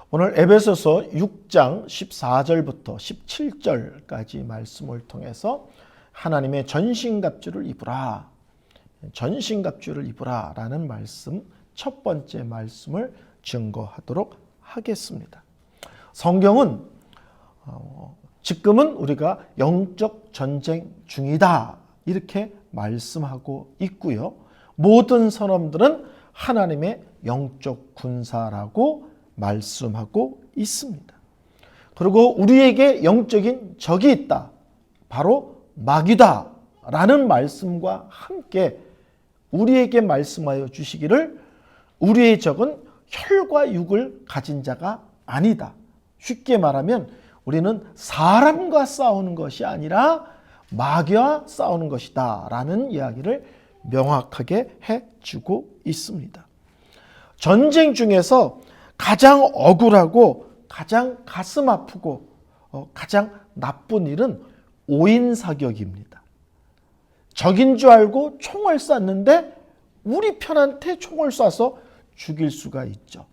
오늘 에베소서 6장 14절부터 17절까지 말씀을 통해서 하나님의 전신갑주를 입으라, 전신갑주를 입으라 라는 말씀, 첫 번째 말씀을 증거하도록 하겠습니다. 성경은 지금은 우리가 영적 전쟁 중이다 이렇게 말씀하고 있고요. 모든 선원들은 하나님의 영적 군사라고 말씀하고 있습니다. 그리고 우리에게 영적인 적이 있다, 바로 마귀다 라는 말씀과 함께 우리에게 말씀하여 주시기를 우리의 적은 혈과 육을 가진 자가 아니다. 쉽게 말하면 우리는 사람과 싸우는 것이 아니라 마귀와 싸우는 것이다 라는 이야기를 명확하게 해주고 있습니다. 전쟁 중에서 가장 억울하고 가장 가슴 아프고 가장 나쁜 일은 오인사격입니다. 적인 줄 알고 총을 쐈는데 우리 편한테 총을 쏴서 죽일 수가 있죠.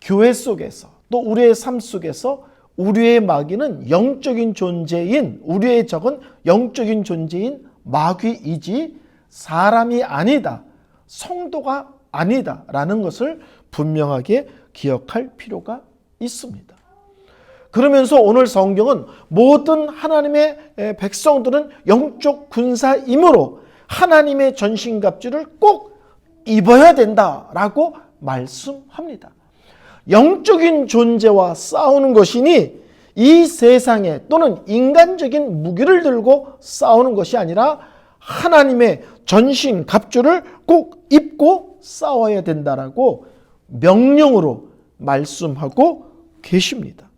교회 속에서 또 우리의 삶 속에서 우리의 마귀는 영적인 존재인, 우리의 적은 영적인 존재인 마귀이지 사람이 아니다, 성도가 아니다 라는 것을 분명하게 기억할 필요가 있습니다. 그러면서 오늘 성경은 모든 하나님의 백성들은 영적 군사이므로 하나님의 전신갑주를 꼭 입어야 된다라고 말씀합니다. 영적인 존재와 싸우는 것이니 이 세상에 또는 인간적인 무기를 들고 싸우는 것이 아니라 하나님의 전신갑주를 꼭 입고 싸워야 된다라고 명령으로 말씀하고 계십니다.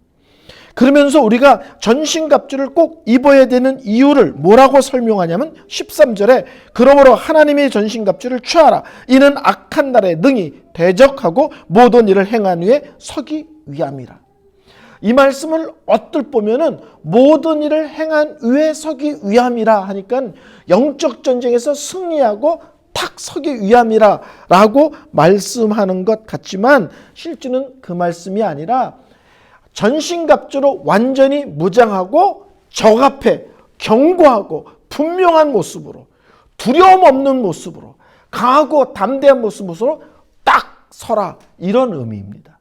그러면서 우리가 전신갑주를 꼭 입어야 되는 이유를 뭐라고 설명하냐면 13절에 그러므로 하나님의 전신갑주를 취하라. 이는 악한 날에 능히 대적하고 모든 일을 행한 후에 서기 위함이라. 이 말씀을 언뜻 보면은 모든 일을 행한 후에 서기 위함이라 하니까 영적 전쟁에서 승리하고 탁 서기 위함이라 라고 말씀하는 것 같지만 실제는 그 말씀이 아니라 전신갑주로 완전히 무장하고 적 앞에 견고하고 분명한 모습으로, 두려움 없는 모습으로, 강하고 담대한 모습으로 딱 서라, 이런 의미입니다.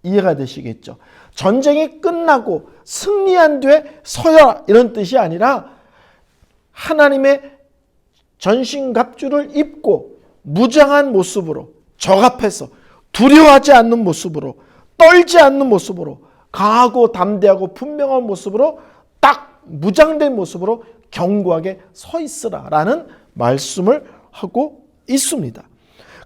이해가 되시겠죠? 전쟁이 끝나고 승리한 뒤에 서야 이런 뜻이 아니라 하나님의 전신갑주를 입고 무장한 모습으로 적 앞에서 두려워하지 않는 모습으로, 떨지 않는 모습으로, 강하고 담대하고 분명한 모습으로 딱 무장된 모습으로 견고하게 서 있으라라는 말씀을 하고 있습니다.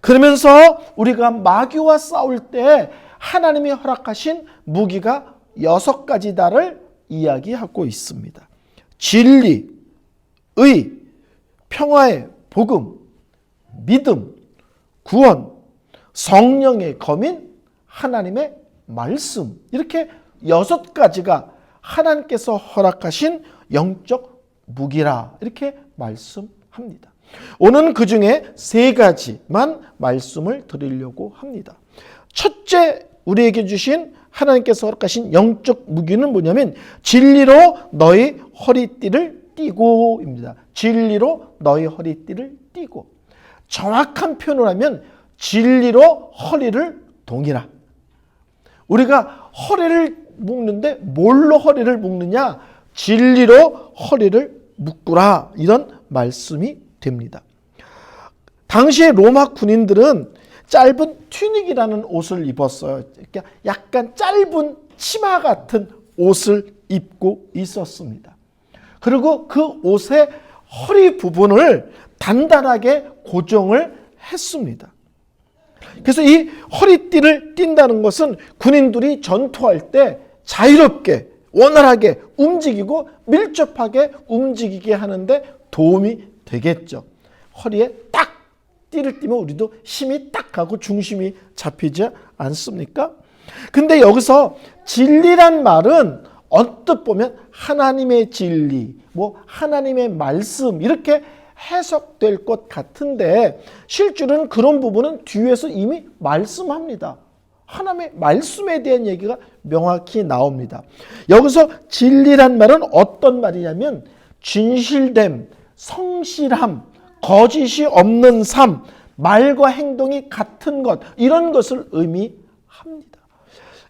그러면서 우리가 마귀와 싸울 때 하나님이 허락하신 무기가 6가지다를 이야기하고 있습니다. 진리, 의, 평화의 복음, 믿음, 구원, 성령의 검인, 하나님의 말씀, 이렇게 6가지가 하나님께서 허락하신 영적 무기라 이렇게 말씀합니다. 오늘 그 중에 3가지만 말씀을 드리려고 합니다. 첫째, 우리에게 주신 하나님께서 허락하신 영적 무기는 뭐냐면 진리로 너희 허리띠를 띠고입니다. 진리로 너희 허리띠를 띠고, 정확한 표현을 하면 진리로 허리를 동이라. 우리가 허리를 묶는데 뭘로 허리를 묶느냐? 진리로 허리를 묶으라, 이런 말씀이 됩니다. 당시에 로마 군인들은 짧은 튜닉이라는 옷을 입었어요. 약간 짧은 치마 같은 옷을 입고 있었습니다. 그리고 그 옷의 허리 부분을 단단하게 고정을 했습니다. 그래서 이 허리띠를 띈다는 것은 군인들이 전투할 때 자유롭게 원활하게 움직이고 밀접하게 움직이게 하는데 도움이 되겠죠. 허리에 딱 띠를 띠면 우리도 힘이 딱 가고 중심이 잡히지 않습니까? 근데 여기서 진리란 말은 언뜻 보면 하나님의 진리, 하나님의 말씀 이렇게 해석될 것 같은데 실제로는 그런 부분은 뒤에서 이미 말씀합니다. 하나님의 말씀에 대한 얘기가 명확히 나옵니다. 여기서 진리란 말은 어떤 말이냐면 진실됨, 성실함, 거짓이 없는 삶, 말과 행동이 같은 것, 이런 것을 의미합니다.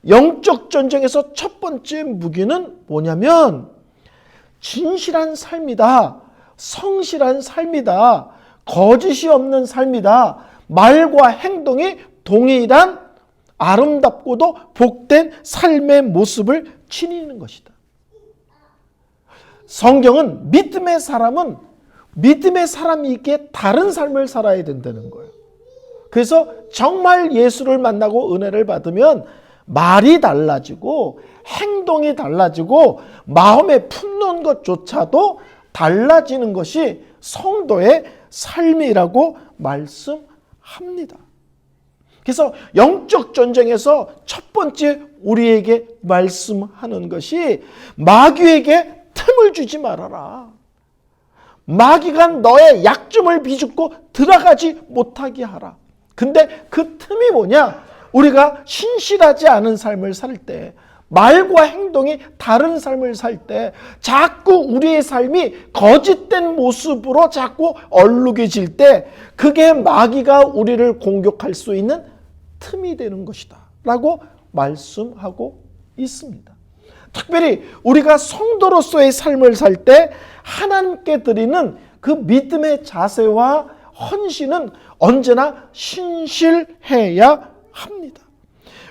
영적 전쟁에서 첫 번째 무기는 뭐냐면 진실한 삶이다, 성실한 삶이다, 거짓이 없는 삶이다, 말과 행동이 동일한 아름답고도 복된 삶의 모습을 지니는 것이다. 성경은 믿음의 사람이기에 다른 삶을 살아야 된다는 거예요. 그래서 정말 예수를 만나고 은혜를 받으면 말이 달라지고 행동이 달라지고 마음에 품는 것조차도 달라지는 것이 성도의 삶이라고 말씀합니다. 그래서 영적 전쟁에서 첫 번째 우리에게 말씀하는 것이 마귀에게 틈을 주지 말아라. 마귀가 너의 약점을 비집고 들어가지 못하게 하라. 근데 그 틈이 뭐냐? 우리가 신실하지 않은 삶을 살 때, 말과 행동이 다른 삶을 살 때 자꾸 우리의 삶이 거짓된 모습으로 자꾸 얼룩해질 때 그게 마귀가 우리를 공격할 수 있는 틈이 되는 것이다 라고 말씀하고 있습니다. 특별히 우리가 성도로서의 삶을 살 때 하나님께 드리는 그 믿음의 자세와 헌신은 언제나 신실해야 합니다.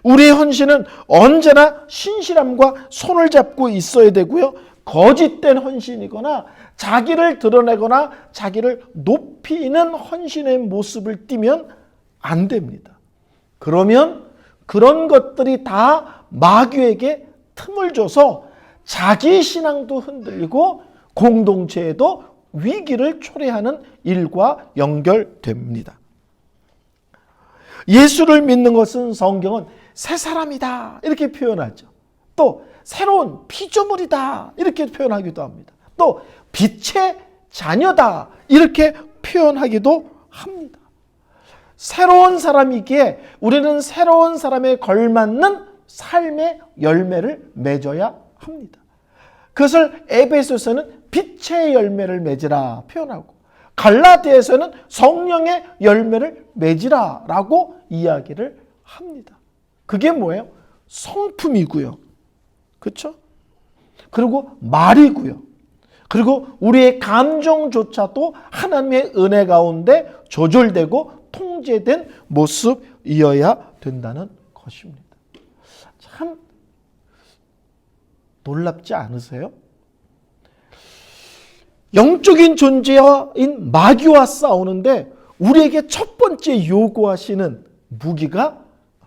우리의 헌신은 언제나 신실함과 손을 잡고 있어야 되고요. 거짓된 헌신이거나 자기를 드러내거나 자기를 높이는 헌신의 모습을 띠면 안 됩니다. 그러면 그런 것들이 다 마귀에게 틈을 줘서 자기 신앙도 흔들리고 공동체에도 위기를 초래하는 일과 연결됩니다. 예수를 믿는 것은 성경은 새 사람이다 이렇게 표현하죠. 또 새로운 피조물이다 이렇게 표현하기도 합니다. 또 빛의 자녀다 이렇게 표현하기도 합니다. 새로운 사람이기에 우리는 새로운 사람에 걸맞는 삶의 열매를 맺어야 합니다. 그것을 에베소서는 빛의 열매를 맺으라 표현하고 갈라디아에서는 성령의 열매를 맺으라 라고 이야기를 합니다. 그게 뭐예요? 성품이고요. 그렇죠? 그리고 말이고요. 그리고 우리의 감정조차도 하나님의 은혜 가운데 조절되고 통제된 모습이어야 된다는 것입니다. 참 놀랍지 않으세요? 영적인 존재인 마귀와 싸우는데 우리에게 첫 번째 요구하시는 무기가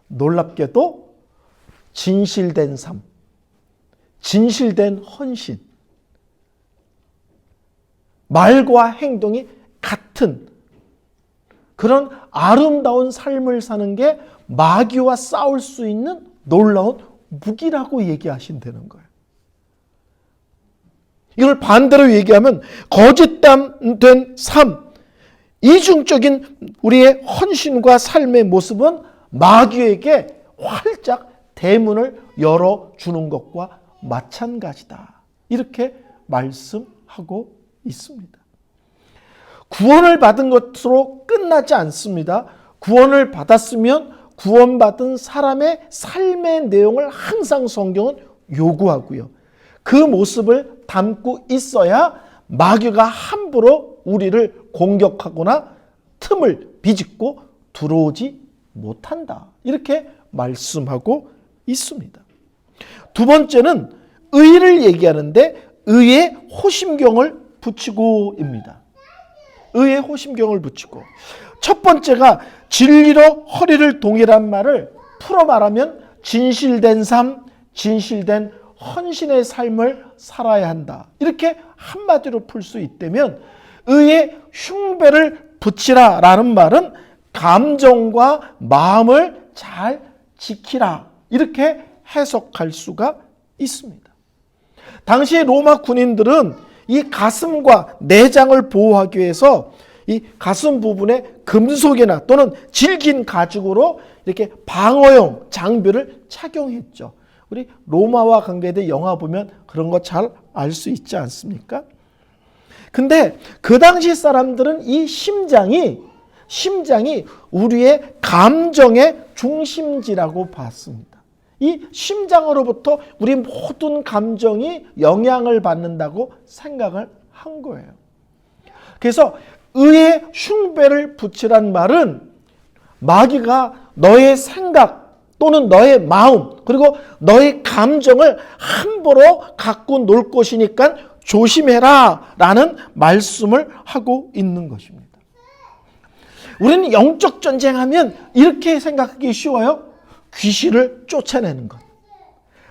놀랍게도 진실된 삶, 진실된 헌신, 말과 행동이 같은 그런 아름다운 삶을 사는 게 마귀와 싸울 수 있는 놀라운 무기라고 얘기하신다는 거예요. 이걸 반대로 얘기하면 거짓된 삶, 이중적인 우리의 헌신과 삶의 모습은 마귀에게 활짝 대문을 열어주는 것과 마찬가지다. 이렇게 말씀하고 있습니다. 구원을 받은 것으로 끝나지 않습니다. 구원을 받았으면 구원받은 사람의 삶의 내용을 항상 성경은 요구하고요. 그 모습을 담고 있어야 마귀가 함부로 우리를 공격하거나 틈을 비집고 들어오지 못한다. 이렇게 말씀하고 있습니다. 두 번째는 의를 얘기하는데 의에 호심경을 붙이고입니다. 의에 호심경을 붙이고 첫 번째가 진리로 허리를 동이란 말을 풀어 말하면 진실된 삶, 진실된 헌신의 삶을 살아야 한다. 이렇게 한마디로 풀 수 있다면 의에 흉배를 붙이라 라는 말은 감정과 마음을 잘 지키라 이렇게 해석할 수가 있습니다. 당시 로마 군인들은 이 가슴과 내장을 보호하기 위해서 이 가슴 부분에 금속이나 또는 질긴 가죽으로 이렇게 방어용 장비를 착용했죠. 우리 로마와 관계된 영화 보면 그런 거 잘 알 수 있지 않습니까? 근데 그 당시 사람들은 이 심장이 우리의 감정의 중심지라고 봤습니다. 이 심장으로부터 우리 모든 감정이 영향을 받는다고 생각을 한 거예요. 그래서 의에 흉배를 붙이란 말은 마귀가 너의 생각 또는 너의 마음 그리고 너의 감정을 함부로 갖고 놀 것이니까 조심해라 라는 말씀을 하고 있는 것입니다. 우리는 영적 전쟁하면 이렇게 생각하기 쉬워요. 귀신을 쫓아내는 것.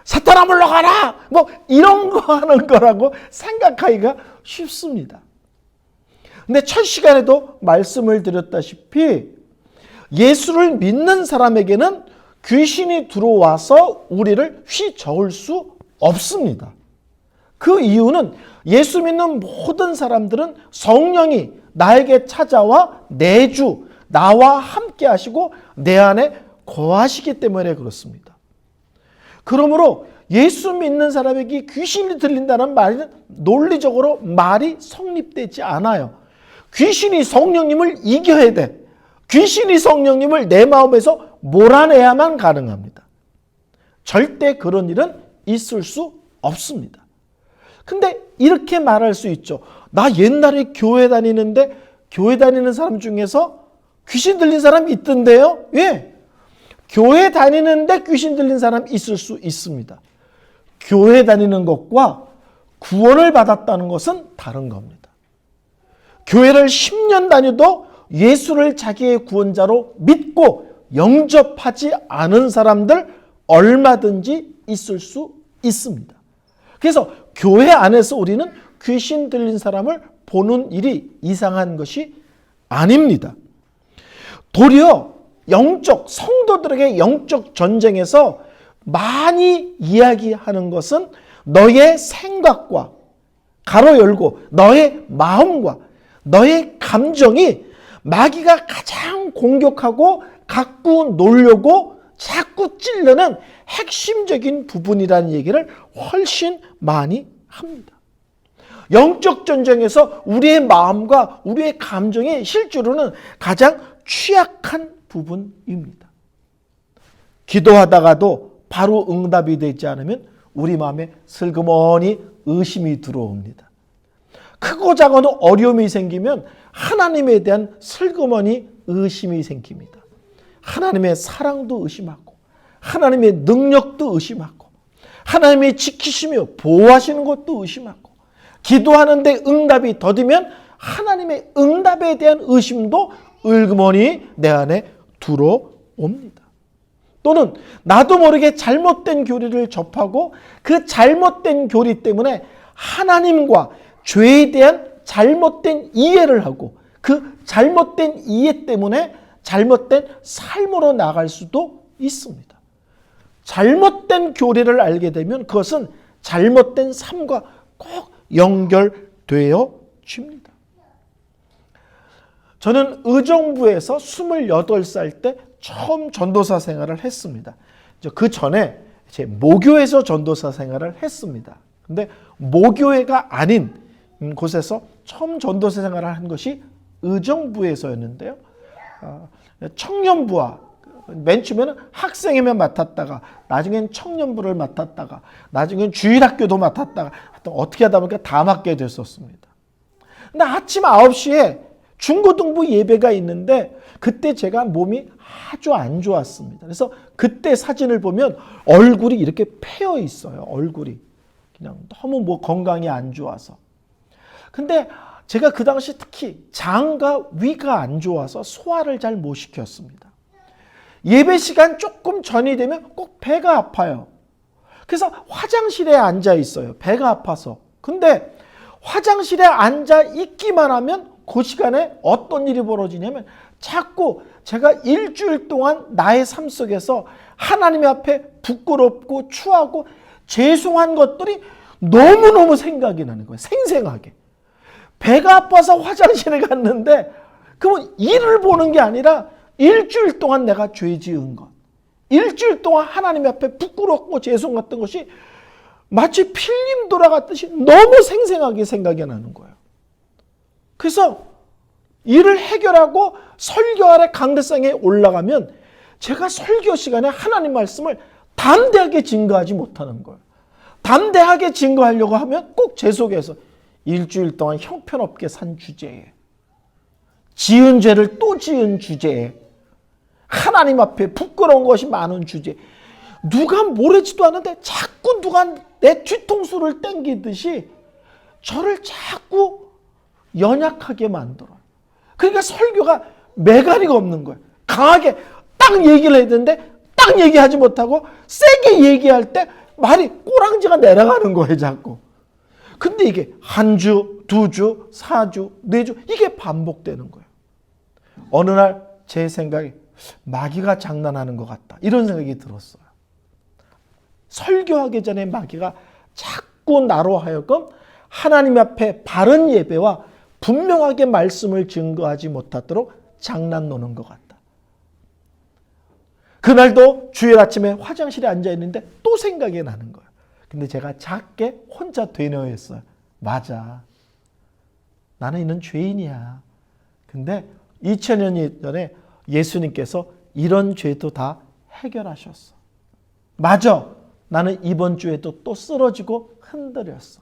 사탄아 물러가라! 뭐 이런 거 하는 거라고 생각하기가 쉽습니다. 근데 첫 시간에도 말씀을 드렸다시피 예수를 믿는 사람에게는 귀신이 들어와서 우리를 휘저을 수 없습니다. 그 이유는 예수 믿는 모든 사람들은 성령이 나에게 찾아와 내주 나와 함께 하시고 내 안에 거하시기 때문에 그렇습니다. 그러므로 예수 믿는 사람에게 귀신이 들린다는 말은 논리적으로 말이 성립되지 않아요. 귀신이 성령님을 이겨야 돼. 귀신이 성령님을 내 마음에서 몰아내야만 가능합니다. 절대 그런 일은 있을 수 없습니다. 근데 이렇게 말할 수 있죠. 나 옛날에 교회 다니는데 교회 다니는 사람 중에서 귀신 들린 사람이 있던데요? 예. 교회 다니는데 귀신 들린 사람 있을 수 있습니다. 교회 다니는 것과 구원을 받았다는 것은 다른 겁니다. 교회를 10년 다녀도 예수를 자기의 구원자로 믿고 영접하지 않은 사람들 얼마든지 있을 수 있습니다. 그래서 교회 안에서 우리는 귀신 들린 사람을 보는 일이 이상한 것이 아닙니다. 도리어 성도들에게 영적 전쟁에서 많이 이야기하는 것은 너의 생각과 가로 열고 너의 마음과 너의 감정이 마귀가 가장 공격하고 갖고 놀려고 자꾸 찌르는 핵심적인 부분이라는 얘기를 훨씬 많이 합니다. 영적 전쟁에서 우리의 마음과 우리의 감정이 실제로는 가장 취약한 부분입니다. 기도하다가도 바로 응답이 되지 않으면 우리 마음에 슬그머니 의심이 들어옵니다. 크고 작은 어려움이 생기면 하나님에 대한 슬그머니 의심이 생깁니다. 하나님의 사랑도 의심하고 하나님의 능력도 의심하고 하나님의 지키시며 보호하시는 것도 의심하고 기도하는데 응답이 더디면 하나님의 응답에 대한 의심도 을그머니 내 안에 들어옵니다. 또는 나도 모르게 잘못된 교리를 접하고 그 잘못된 교리 때문에 하나님과 죄에 대한 잘못된 이해를 하고 그 잘못된 이해 때문에 잘못된 삶으로 나갈 수도 있습니다. 잘못된 교리를 알게 되면 그것은 잘못된 삶과 꼭 연결되어집니다. 저는 의정부에서 28살 때 처음 전도사 생활을 했습니다. 그 전에 제 모교에서 전도사 생활을 했습니다. 근데 모교회가 아닌 곳에서 처음 전도사 생활을 한 것이 의정부에서였는데요. 청년부와 맨 처음에는 학생회면 맡았다가 나중엔 청년부를 맡았다가 나중엔 주일학교도 맡았다가 어떻게 하다 보니까 다 맡게 됐었습니다. 근데 아침 9시에 중고등부 예배가 있는데 그때 제가 몸이 아주 안 좋았습니다. 그래서 그때 사진을 보면 얼굴이 이렇게 패여 있어요. 얼굴이 그냥 너무 건강이 안 좋아서. 근데 제가 그 당시 특히 장과 위가 안 좋아서 소화를 잘 못 시켰습니다. 예배 시간 조금 전이 되면 꼭 배가 아파요. 그래서 화장실에 앉아 있어요. 배가 아파서. 근데 화장실에 앉아 있기만 하면 그 시간에 어떤 일이 벌어지냐면 자꾸 제가 일주일 동안 나의 삶 속에서 하나님 앞에 부끄럽고 추하고 죄송한 것들이 너무너무 생각이 나는 거예요. 생생하게. 배가 아파서 화장실에 갔는데 그러면 일을 보는 게 아니라 일주일 동안 내가 죄 지은 것, 일주일 동안 하나님 앞에 부끄럽고 죄송했던 것이 마치 필름 돌아갔듯이 너무 생생하게 생각이 나는 거예요. 그래서 이를 해결하고 설교 아래 강대상에 올라가면 제가 설교 시간에 하나님 말씀을 담대하게 증거하지 못하는 거예요. 담대하게 증거하려고 하면 꼭 제 속에서 일주일 동안 형편없게 산 주제에, 지은 죄를 또 지은 주제에, 하나님 앞에 부끄러운 것이 많은 주제, 누가 모르지도 않은데 자꾸 누가 내 뒤통수를 땡기듯이 저를 자꾸 연약하게 만들어요. 그러니까 설교가 매가리가 없는 거예요. 강하게 딱 얘기를 해야 되는데 딱 얘기하지 못하고 세게 얘기할 때 말이 꼬랑지가 내려가는 거예요, 자꾸. 근데 이게 한 주, 두 주, 4주, 4주 이게 반복되는 거예요. 어느 날 제 생각에 마귀가 장난하는 것 같다, 이런 생각이 들었어요. 설교하기 전에 마귀가 자꾸 나로 하여금 하나님 앞에 바른 예배와 분명하게 말씀을 증거하지 못하도록 장난 노는 것 같다. 그날도 주일 아침에 화장실에 앉아 있는데 또 생각이 나는 거예요. 근데 제가 작게 혼자 되뇌었어요. 맞아, 나는 이는 죄인이야. 근데 2000년 전에 예수님께서 이런 죄도 다 해결하셨어. 맞아, 나는 이번 주에도 또 쓰러지고 흔들렸어.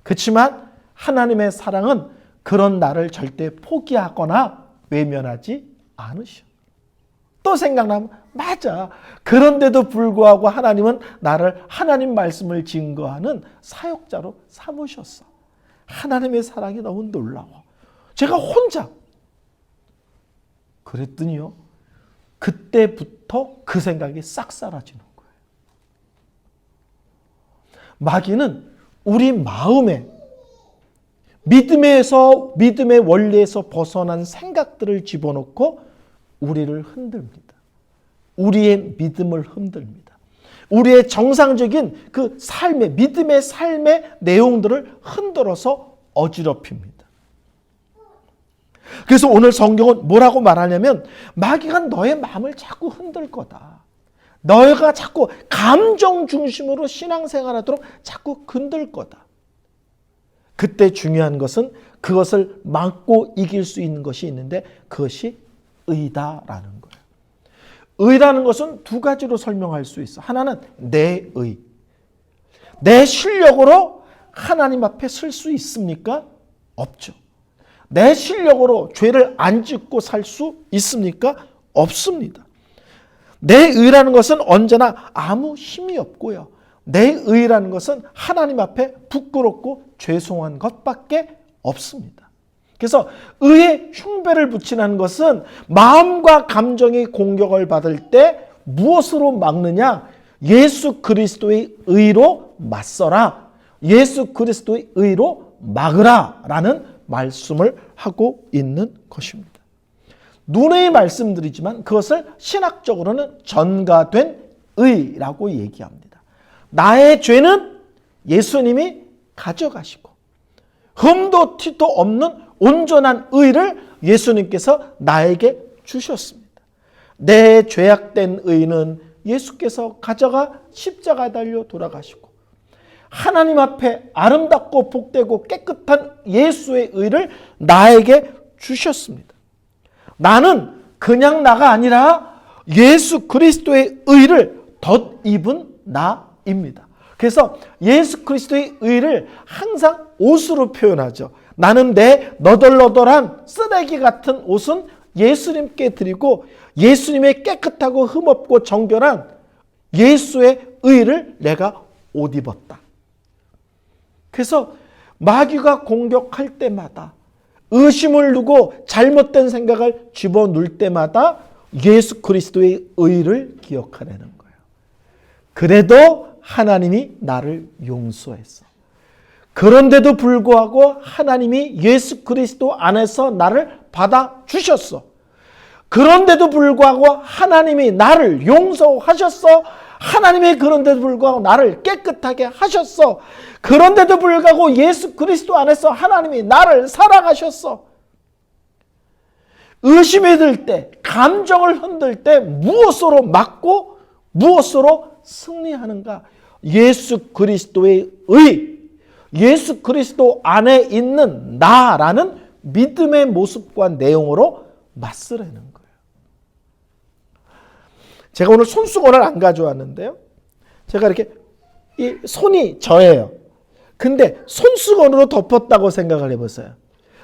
그렇지만 하나님의 사랑은 그런 나를 절대 포기하거나 외면하지 않으셔. 또 생각나면 맞아, 그런데도 불구하고 하나님은 나를 하나님 말씀을 증거하는 사역자로 삼으셨어. 하나님의 사랑이 너무 놀라워. 제가 혼자 그랬더니요, 그때부터 그 생각이 싹 사라지는 거예요. 마귀는 우리 마음에 믿음의 원리에서 벗어난 생각들을 집어넣고 우리를 흔듭니다. 우리의 믿음을 흔듭니다. 우리의 정상적인 그 믿음의 삶의 내용들을 흔들어서 어지럽힙니다. 그래서 오늘 성경은 뭐라고 말하냐면, 마귀가 너의 마음을 자꾸 흔들 거다. 너희가 자꾸 감정 중심으로 신앙생활하도록 자꾸 흔들 거다. 그때 중요한 것은 그것을 막고 이길 수 있는 것이 있는데 그것이 의다라는 거예요. 의라는 것은 두 가지로 설명할 수 있어. 하나는 내 의. 내 실력으로 하나님 앞에 설 수 있습니까? 없죠. 내 실력으로 죄를 안 짓고 살 수 있습니까? 없습니다. 내 의라는 것은 언제나 아무 힘이 없고요. 내 의라는 것은 하나님 앞에 부끄럽고 죄송한 것밖에 없습니다. 그래서 의에 흉배를 붙이는 것은 마음과 감정이 공격을 받을 때 무엇으로 막느냐? 예수 그리스도의 의로 맞서라. 예수 그리스도의 의로 막으라 라는 말씀을 하고 있는 것입니다. 누누이 말씀드리지만 그것을 신학적으로는 전가된 의라고 얘기합니다. 나의 죄는 예수님이 가져가시고 흠도 티도 없는 온전한 의를 예수님께서 나에게 주셨습니다. 내 죄악된 의는 예수께서 가져가 십자가 달려 돌아가시고 하나님 앞에 아름답고 복되고 깨끗한 예수의 의를 나에게 주셨습니다. 나는 그냥 나가 아니라 예수 그리스도의 의를 덧입은 나입니다. 그래서 예수 그리스도의 의를 항상 옷으로 표현하죠. 나는 내 너덜너덜한 쓰레기 같은 옷은 예수님께 드리고 예수님의 깨끗하고 흠없고 정결한 예수의 의를 내가 옷 입었다. 그래서 마귀가 공격할 때마다 의심을 두고 잘못된 생각을 집어넣을 때마다 예수 그리스도의 의를 기억하라는 거예요. 그래도 하나님이 나를 용서했어. 그런데도 불구하고 하나님이 예수 그리스도 안에서 나를 받아주셨어. 그런데도 불구하고 하나님이 나를 용서하셨어. 하나님이 그런데도 불구하고 나를 깨끗하게 하셨어. 그런데도 불구하고 예수 그리스도 안에서 하나님이 나를 사랑하셨어. 의심이 들 때, 감정을 흔들 때 무엇으로 막고 무엇으로 승리하는가? 예수 그리스도의 의, 예수 그리스도 안에 있는 나라는 믿음의 모습과 내용으로 맞서라는 거예요. 제가 오늘 손수건을 안 가져왔는데요. 제가 이렇게 이 손이 저예요. 근데 손수건으로 덮었다고 생각을 해보세요.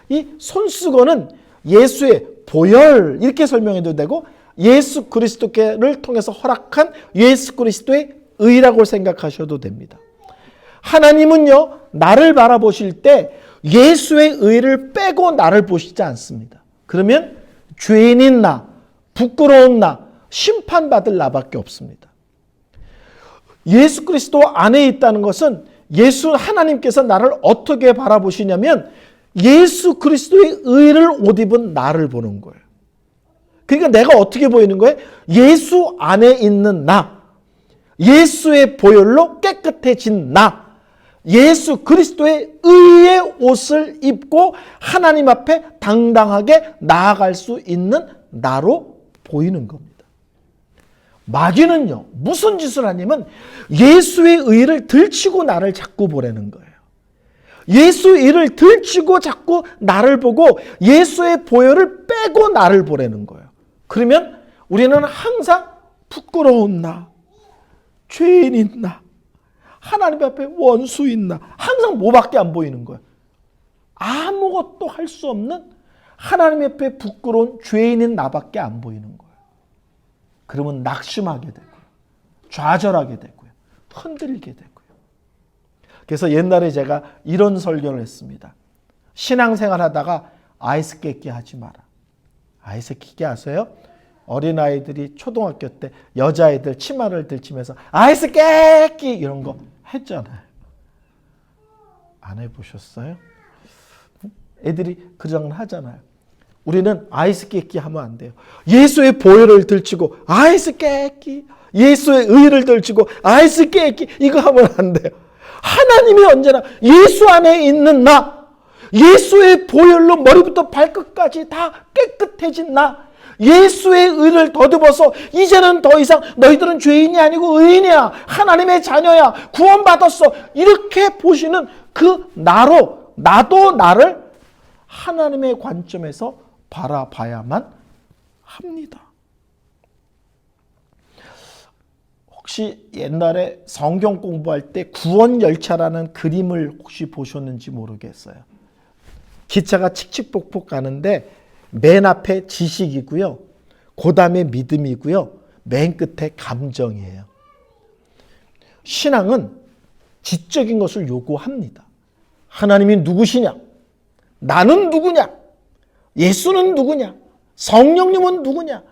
이 손수건은 예수의 보혈 이렇게 설명해도 되고 예수 그리스도를 통해서 허락한 예수 그리스도의 의라고 생각하셔도 됩니다. 하나님은요, 나를 바라보실 때 예수의 의를 빼고 나를 보시지 않습니다. 그러면 죄인인 나, 부끄러운 나, 심판받을 나밖에 없습니다. 예수 그리스도 안에 있다는 것은 예수 하나님께서 나를 어떻게 바라보시냐면 예수 그리스도의 의를 옷 입은 나를 보는 거예요. 그러니까 내가 어떻게 보이는 거예요? 예수 안에 있는 나, 예수의 보혈로 깨끗해진 나, 예수 그리스도의 의의 옷을 입고 하나님 앞에 당당하게 나아갈 수 있는 나로 보이는 겁니다. 마귀는요, 무슨 짓을 하냐면 예수의 의를 들치고 나를 자꾸 보라는 거예요. 예수의 의를 들치고 자꾸 나를 보고 예수의 보혈을 빼고 나를 보라는 거예요. 그러면 우리는 항상 부끄러운 나, 죄인인 나, 하나님 앞에 원수인 나, 항상 뭐밖에 안 보이는 거예요. 아무것도 할 수 없는 하나님 앞에 부끄러운 죄인인 나밖에 안 보이는 거예요. 그러면 낙심하게 되고요. 좌절하게 되고요. 흔들리게 되고요. 그래서 옛날에 제가 이런 설교를 했습니다. 신앙생활 하다가 아이스 깨끼 하지 마라. 아이스 깨끼 아세요? 어린아이들이 초등학교 때 여자아이들 치마를 들치면서 아이스 깨끼 이런 거 했잖아요. 안 해보셨어요? 애들이 그런 거 하잖아요. 우리는 아이스 깨끼 하면 안 돼요. 예수의 보혈을 들치고 아이스 깨끼, 예수의 의를 들치고 아이스 깨끼 이거 하면 안 돼요. 하나님이 언제나 예수 안에 있는 나, 예수의 보혈로 머리부터 발끝까지 다 깨끗해진 나, 예수의 의를 더듬어서 이제는 더 이상 너희들은 죄인이 아니고 의인이야, 하나님의 자녀야, 구원받았어, 이렇게 보시는 그 나로 나도 나를 하나님의 관점에서 바라봐야만 합니다. 혹시 옛날에 성경 공부할 때 구원열차라는 그림을 혹시 보셨는지 모르겠어요. 기차가 칙칙폭폭 가는데 맨 앞에 지식이고요. 그 다음에 믿음이고요. 맨 끝에 감정이에요. 신앙은 지적인 것을 요구합니다. 하나님이 누구시냐? 나는 누구냐? 예수는 누구냐? 성령님은 누구냐?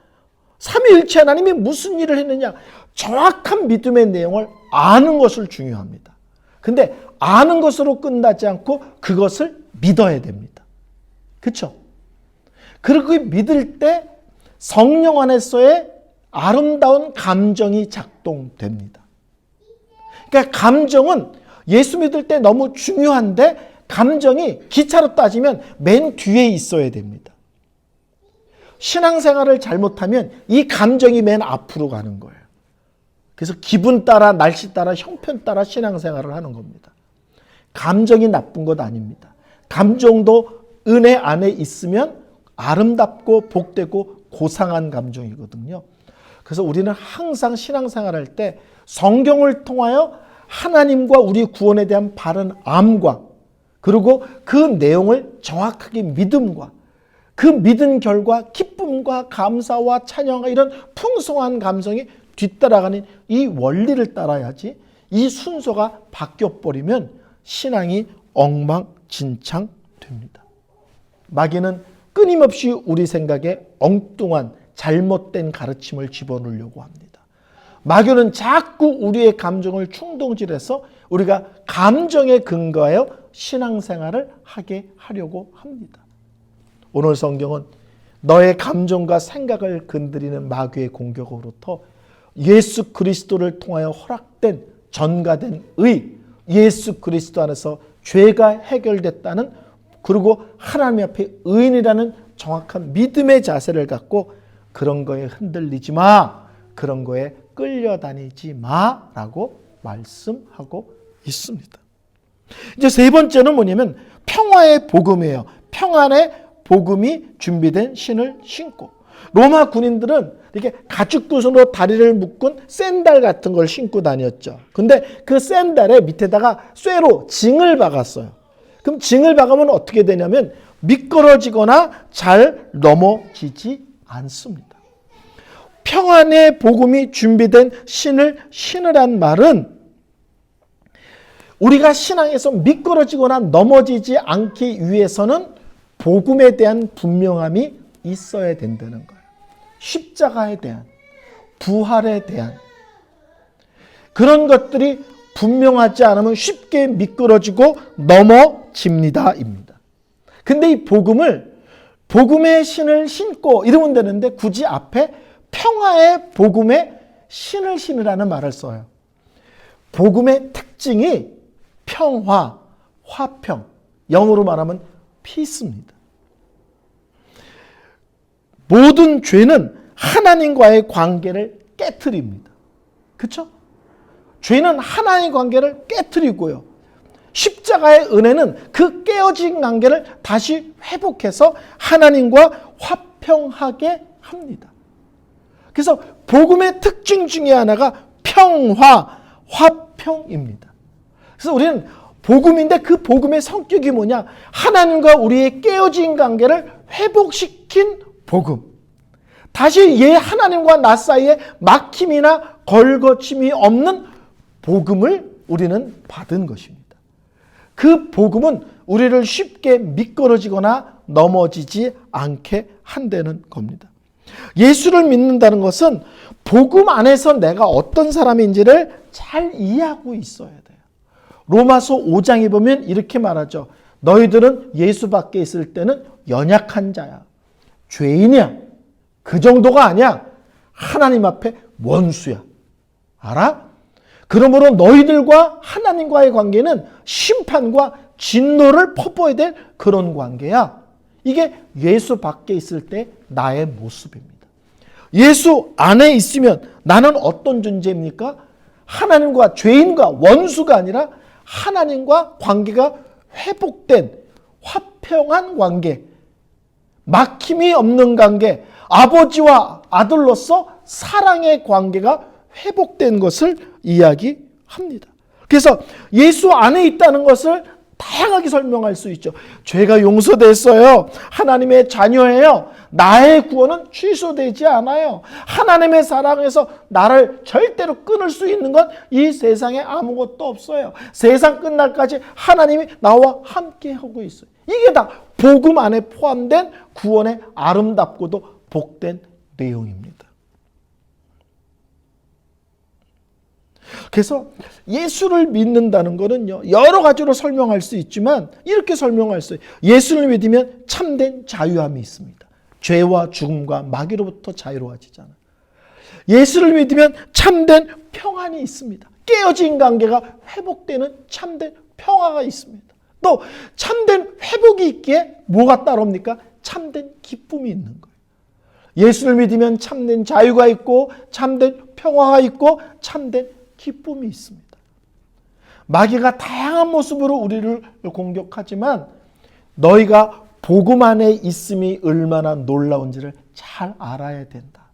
삼위일체 하나님이 무슨 일을 했느냐? 정확한 믿음의 내용을 아는 것을 중요합니다. 근데 아는 것으로 끝나지 않고 그것을 믿어야 됩니다. 그렇죠? 그리고 믿을 때 성령 안에서의 아름다운 감정이 작동됩니다. 그러니까 감정은 예수 믿을 때 너무 중요한데 감정이 기차로 따지면 맨 뒤에 있어야 됩니다. 신앙생활을 잘못하면 이 감정이 맨 앞으로 가는 거예요. 그래서 기분 따라 날씨 따라 형편 따라 신앙생활을 하는 겁니다. 감정이 나쁜 것 아닙니다. 감정도 은혜 안에 있으면 아름답고 복되고 고상한 감정이거든요. 그래서 우리는 항상 신앙생활할 때 성경을 통하여 하나님과 우리 구원에 대한 바른 암과 그리고 그 내용을 정확하게 믿음과 그 믿은 결과 기쁨과 감사와 찬양과 이런 풍성한 감성이 뒤따라가는 이 원리를 따라야지 이 순서가 바뀌어버리면 신앙이 엉망진창됩니다. 마귀는 끊임없이 우리 생각에 엉뚱한 잘못된 가르침을 집어넣으려고 합니다. 마귀는 자꾸 우리의 감정을 충동질해서 우리가 감정에 근거하여 신앙생활을 하게 하려고 합니다. 오늘 성경은 너의 감정과 생각을 건드리는 마귀의 공격으로부터 예수 그리스도를 통하여 허락된 전가된 의, 예수 그리스도 안에서 죄가 해결됐다는 그리고 하나님 앞에 의인이라는 정확한 믿음의 자세를 갖고 그런 거에 흔들리지 마, 그런 거에 끌려다니지 마라고 말씀하고 있습니다. 이제 세 번째는 뭐냐면 평화의 복음이에요. 평안의 복음이 준비된 신을 신고. 로마 군인들은 이렇게 가죽구슬로 다리를 묶은 샌들 같은 걸 신고 다녔죠. 근데 그 샌들에 밑에다가 쇠로 징을 박았어요. 그럼 징을 박으면 어떻게 되냐면 미끄러지거나 잘 넘어지지 않습니다. 평안의 복음이 준비된 신을 신으란 말은 우리가 신앙에서 미끄러지거나 넘어지지 않기 위해서는 복음에 대한 분명함이 있어야 된다는 거예요. 십자가에 대한, 부활에 대한 그런 것들이 분명하지 않으면 쉽게 미끄러지고 넘어집니다. 입니다. 근데 이 복음을 복음의 신을 신고 이러면 되는데 굳이 앞에 평화의 복음의 신을 신으라는 말을 써요. 복음의 특징이 평화, 화평, 영어로 말하면 피스입니다. 모든 죄는 하나님과의 관계를 깨트립니다. 그렇죠? 죄는 하나님의 관계를 깨트리고요. 십자가의 은혜는 그 깨어진 관계를 다시 회복해서 하나님과 화평하게 합니다. 그래서 복음의 특징 중에 하나가 평화, 화평입니다. 그래서 우리는 복음인데 그 복음의 성격이 뭐냐? 하나님과 우리의 깨어진 관계를 회복시킨 복음. 다시 하나님과 나 사이에 막힘이나 걸거침이 없는 복음을 우리는 받은 것입니다. 그 복음은 우리를 쉽게 미끄러지거나 넘어지지 않게 한다는 겁니다. 예수를 믿는다는 것은 복음 안에서 내가 어떤 사람인지를 잘 이해하고 있어야 돼요. 로마서 5장에 보면 이렇게 말하죠. 너희들은 예수 밖에 있을 때는 연약한 자야. 죄인이야. 그 정도가 아니야. 하나님 앞에 원수야. 알아? 그러므로 너희들과 하나님과의 관계는 심판과 진노를 퍼부어야 될 그런 관계야. 이게 예수 밖에 있을 때 나의 모습입니다. 예수 안에 있으면 나는 어떤 존재입니까? 하나님과 죄인과 원수가 아니라 하나님과 관계가 회복된 화평한 관계, 막힘이 없는 관계, 아버지와 아들로서 사랑의 관계가 회복된 것을 이야기합니다. 그래서 예수 안에 있다는 것을 다양하게 설명할 수 있죠. 죄가 용서됐어요. 하나님의 자녀예요. 나의 구원은 취소되지 않아요. 하나님의 사랑에서 나를 절대로 끊을 수 있는 건 이 세상에 아무것도 없어요. 세상 끝날까지 하나님이 나와 함께 하고 있어요. 이게 다 복음 안에 포함된 구원의 아름답고도 복된 내용입니다. 그래서 예수를 믿는다는 것은요, 여러 가지로 설명할 수 있지만 이렇게 설명할 수 있어요. 예수를 믿으면 참된 자유함이 있습니다. 죄와 죽음과 마귀로부터 자유로워지잖아요. 예수를 믿으면 참된 평안이 있습니다. 깨어진 관계가 회복되는 참된 평화가 있습니다. 또 참된 회복이 있기에 뭐가 따라옵니까? 참된 기쁨이 있는 거예요. 예수를 믿으면 참된 자유가 있고 참된 평화가 있고 참된 기쁨이 있습니다. 마귀가 다양한 모습으로 우리를 공격하지만 너희가 복음 안에 있음이 얼마나 놀라운지를 잘 알아야 된다.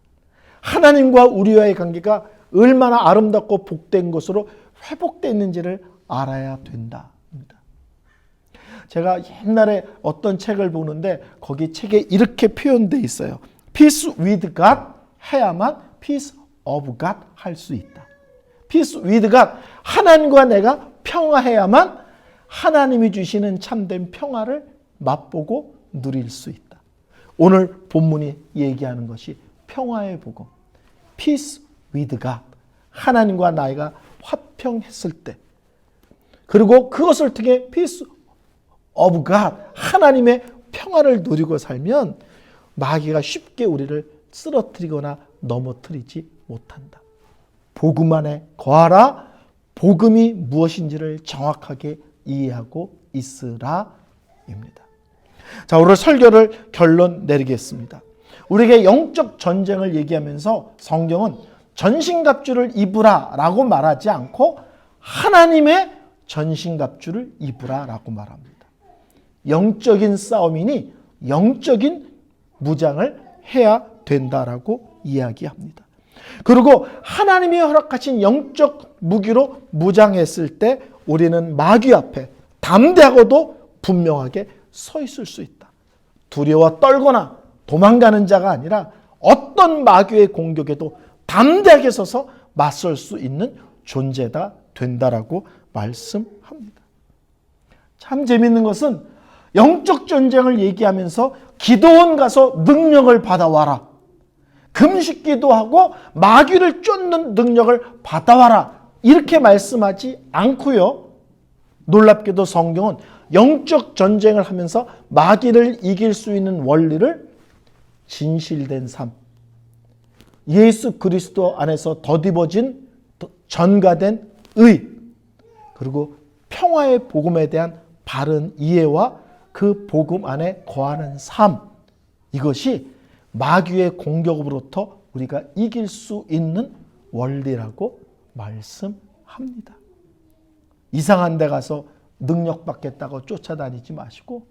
하나님과 우리와의 관계가 얼마나 아름답고 복된 것으로 회복됐는지를 알아야 된다. 제가 옛날에 어떤 책을 보는데 거기 책에 이렇게 표현되어 있어요. Peace with God 해야만 Peace of God 할 수 있다. Peace with God, 하나님과 내가 평화해야만 하나님이 주시는 참된 평화를 맛보고 누릴 수 있다. 오늘 본문이 얘기하는 것이 평화의 복음, Peace with God, 하나님과 나이가 화평했을 때, 그리고 그것을 통해 Peace of God, 하나님의 평화를 누리고 살면 마귀가 쉽게 우리를 쓰러뜨리거나 넘어뜨리지 못한다. 복음 안에 거하라. 복음이 무엇인지를 정확하게 이해하고 있으라 입니다. 자, 오늘 설교를 결론 내리겠습니다. 우리에게 영적 전쟁을 얘기하면서 성경은 전신갑주를 입으라 라고 말하지 않고 하나님의 전신갑주를 입으라 라고 말합니다. 영적인 싸움이니 영적인 무장을 해야 된다라고 이야기합니다. 그리고 하나님이 허락하신 영적 무기로 무장했을 때 우리는 마귀 앞에 담대하고도 분명하게 서 있을 수 있다. 두려워 떨거나 도망가는 자가 아니라 어떤 마귀의 공격에도 담대하게 서서 맞설 수 있는 존재가 된다라고 말씀합니다. 참 재밌는 것은 영적 전쟁을 얘기하면서 기도원 가서 능력을 받아와라. 금식 기도하고 마귀를 쫓는 능력을 받아와라. 이렇게 말씀하지 않고요. 놀랍게도 성경은 영적 전쟁을 하면서 마귀를 이길 수 있는 원리를 진실된 삶, 예수 그리스도 안에서 덧입어진 전가된 의, 그리고 평화의 복음에 대한 바른 이해와 그 복음 안에 거하는 삶, 이것이 마귀의 공격으로부터 우리가 이길 수 있는 원리라고 말씀합니다. 이상한 데 가서 능력 받겠다고 쫓아다니지 마시고,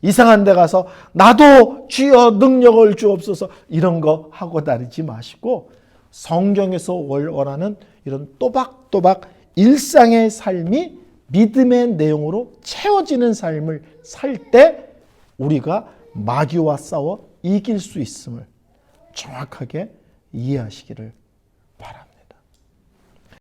이상한 데 가서 나도 주여 능력을 주옵소서 이런 거 하고 다니지 마시고, 성경에서 원하는 이런 또박또박 일상의 삶이 믿음의 내용으로 채워지는 삶을 살 때 우리가 마귀와 싸워 이길 수 있음을 정확하게 이해하시기를